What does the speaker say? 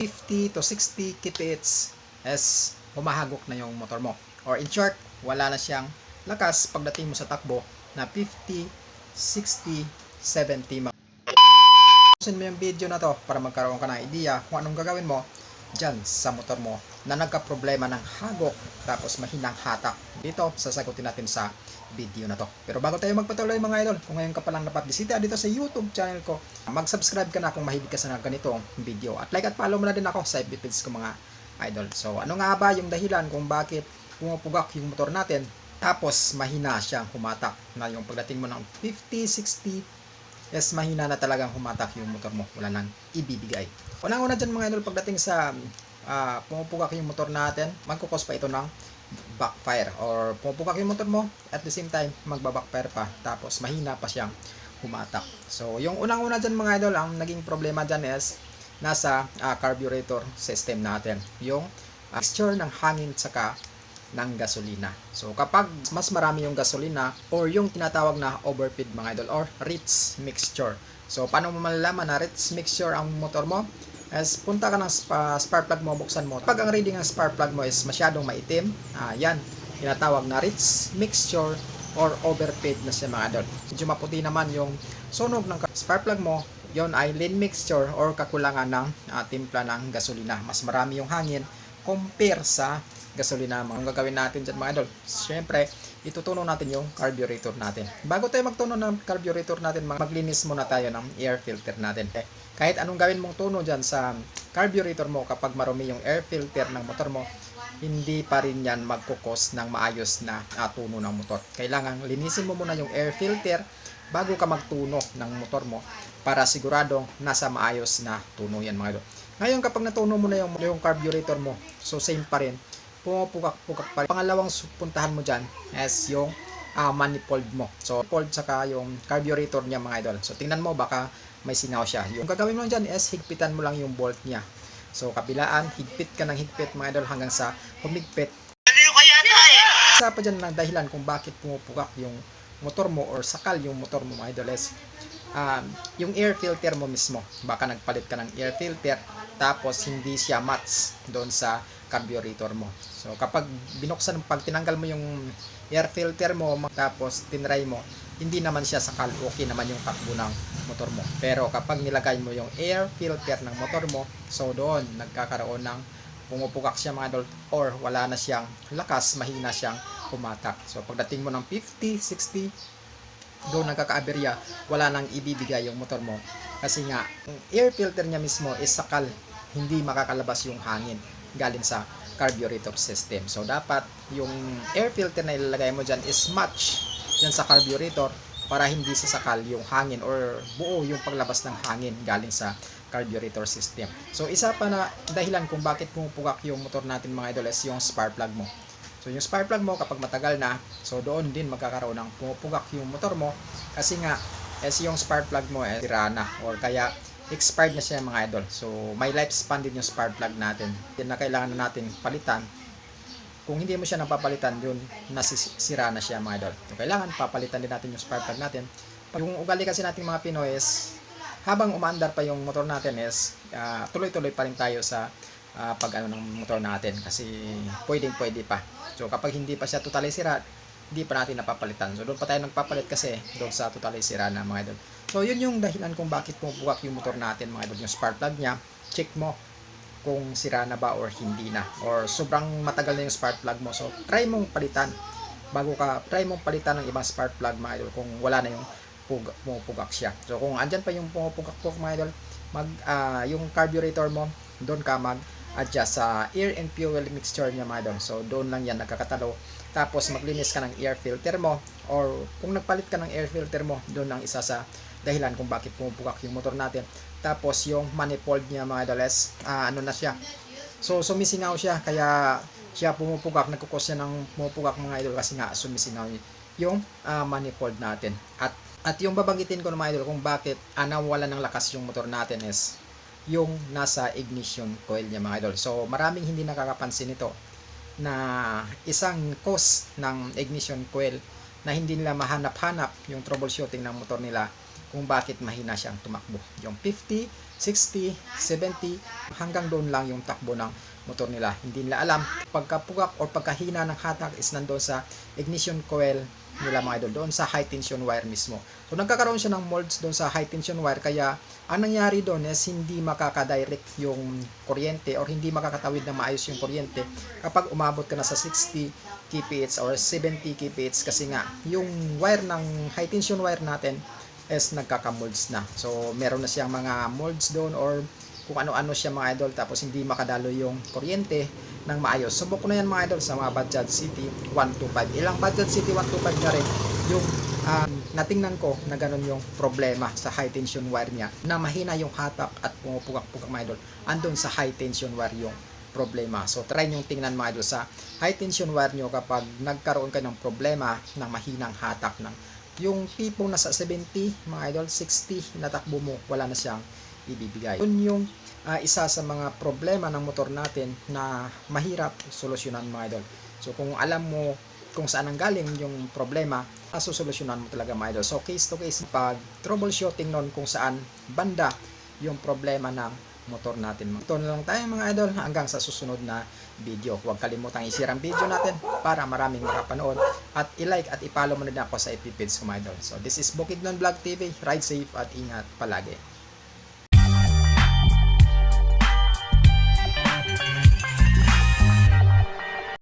50 to 60 kph is humahagok na yung motor mo. Or in short, wala na siyang lakas pagdating mo sa takbo na 50, 60, 70. Tapusin mo yung video na to para magkaroon ka ng idea kung anong gagawin mo dyan sa motor mo na nagka-problema ng hagok tapos mahinang hatak. Dito, sasagutin natin sa video na to. Pero bago tayo magpatuloy mga idol, kung ngayon ka palang napabisita dito sa YouTube channel ko, mag-subscribe ka na kung mahilig ka sa ganitong video. At like at follow mo na din ako sa FB page ko mga idol. So ano nga ba yung dahilan kung bakit pumupugak yung motor natin tapos mahina siyang humatak na yung pagdating mo ng 50, 60, yes, mahina na talagang humatak yung motor mo. Wala nang ibibigay. Unang-una dyan mga idol, pagdating sa pumupugak yung motor natin, magkukos pa ito ng backfire. Or pumupugak yung motor mo, at the same time, magbabackfire pa. Tapos mahina pa siyang humatak. So, yung unang-una dyan mga idol, ang naging problema dyan is nasa carburetor system natin. Yung mixture ng hangin saka ng gasolina. So kapag mas marami yung gasolina or yung tinatawag na overfeed mga idol or rich mixture. So paano mo malalaman na rich mixture ang motor mo? As punta ka ng spark plug mo, buksan mo. Pag ang reading ng spark plug mo is masyadong maitim, yan, tinatawag na rich mixture or overfeed na siya mga idol. Medyo maputi naman yung sunog ng spark plug mo, yon ay lean mixture or kakulangan ng timpla ng gasolina. Mas marami yung hangin compare sa gasolina. Ang gagawin natin dyan mga idol, syempre itutuno natin yung carburetor natin. Bago tayo magtuno ng carburetor natin, maglinis muna tayo ng air filter natin. Kahit anong gawin mong tuno dyan sa carburetor mo, kapag marumi yung air filter ng motor mo, hindi pa rin yan magkukos ng maayos na tuno ng motor. Kailangan linisin mo muna yung air filter bago ka magtuno ng motor mo para siguradong nasa maayos na tuno yan mga idol. Ngayon kapag natuno mo na yung carburetor mo, so same pa rin, pumupugak-pugak pa rin. Pangalawang puntahan mo dyan is yung manifold mo. So manifold saka yung carburetor niya mga idol. So tingnan mo, baka may singaw siya. Yung gagawin mo dyan is higpitan mo lang yung bolt niya. So kabilaan, higpit ka ng higpit mga idol hanggang sa humigpit. Isa pa dyan ng dahilan kung bakit pumupugak yung motor mo or sakal yung motor mo mga idol is yung air filter mo mismo. Baka nagpalit ka ng air filter tapos hindi siya match doon sa carburetor mo. So kapag binuksan, pag tinanggal mo yung air filter mo tapos tinry mo, hindi naman siya sakal, okay naman yung takbo ng motor mo. Pero kapag nilagay mo yung air filter ng motor mo, so doon nagkakaroon ng pumupugak siya mga idol or wala na siyang lakas, mahina siyang humatak. So pagdating mo ng 50, 60, doon nagkakaaberya, wala nang ibibigay yung motor mo kasi nga yung air filter niya mismo is sakal, hindi makakalabas yung hangin galing sa carburetor system. So dapat yung air filter na ilalagay mo dyan is match dyan sa carburetor para hindi sasakal yung hangin or buo yung paglabas ng hangin galing sa carburetor system. So isa pa na dahilan kung bakit pumupugak yung motor natin mga idol is yung spark plug mo. So yung spark plug mo kapag matagal na, so doon din magkakaroon ng pumupugak yung motor mo kasi nga yung spark plug mo sira na or kaya expired na siya mga idol. So may lifespan din yung spark plug natin. Yan na kailangan na natin palitan. Kung hindi mo siya napapalitan, yun nasisira na siya mga idol. So kailangan papalitan din natin yung spark plug natin. Yung ugali kasi nating mga Pinoy is habang umaandar pa yung motor natin is tuloy-tuloy pa rin tayo sa pag-ano ng motor natin kasi pwede pa. So kapag hindi pa siya totally sira, hindi pa natin napapalitan. So doon pa tayo nagpapalit kasi doon sa totally sira na mga idol. So yun yung dahilan kung bakit pumupugak yung motor natin mga idol. Yung spark plug niya, check mo kung sira na ba or hindi na. Or sobrang matagal na yung spark plug mo. So try mong palitan. Try mong palitan ng ibang spark plug mga idol kung wala na yung pumupugak siya. So kung andyan pa yung pumupugak mga idol, yung carburetor mo, doon ka mag-adjust sa air and fuel mixture niya mga idol. So doon lang yan nagkakatalo. Tapos maglinis ka ng air filter mo or kung nagpalit ka ng air filter mo, doon ang isa sa dahilan kung bakit pumupugak yung motor natin. Tapos yung manifold niya mga idol is ano na siya. So sumisingaw siya kaya siya pumupugak, nagkukos siya ng pumupugak mga idol kasi nga sumisingaw yung manifold natin. At yung babanggitin ko ng mga idol kung bakit nawala ng lakas yung motor natin is yung nasa ignition coil niya mga idol. So maraming hindi nakakapansin nito na isang cause ng ignition coil na hindi nila mahanap-hanap yung troubleshooting ng motor nila kung bakit mahina siyang tumakbo. Yung 50, 60, 70, hanggang doon lang yung takbo ng motor nila. Hindi nila alam, pagkapugak o pagkahina ng hatak is nandoon sa ignition coil nila mga idol, doon sa high tension wire mismo. So nagkakaroon siya ng molds doon sa high tension wire, kaya ang nangyari doon is hindi makakadirect yung kuryente or hindi makakatawid ng maayos yung kuryente kapag umabot ka na sa 60 kph or 70 kph, kasi nga yung wire ng high tension wire natin is nagkaka-molds na. So meron na siyang mga molds doon or kung ano-ano siya mga idol, tapos hindi makadalo yung kuryente ng maayos. Subok ko na yan mga idol sa mga Bajaj City 125. Ilang Bajaj City 125 na rin yung natingnan ko na ganun yung problema sa high tension wire niya, na mahina yung hatak at pumupugak-pugak mga idol. Andun sa high tension wire yung problema. So try nyo tingnan mga idol sa high tension wire nyo kapag nagkaroon ka ng problema ng mahinang hatak, ng yung tipong nasa 70 mga idol, 60 na takbo mo, wala na siyang ibibigay. Yun yung isa sa mga problema ng motor natin na mahirap solusyonan mga idol. So kung alam mo kung saan ang galing yung problema, susolusyonan mo talaga mga idol. So case to case, pag troubleshooting nun kung saan banda yung problema ng motor natin. Ito na lang tayo mga idol, hanggang sa susunod na video. Huwag kalimutang i-share ang video natin para maraming makapanood, at i-like at i-follow mo na din ako sa FB page ko mga idol. So this is Bukidnon Vlog TV. Ride safe at ingat palagi.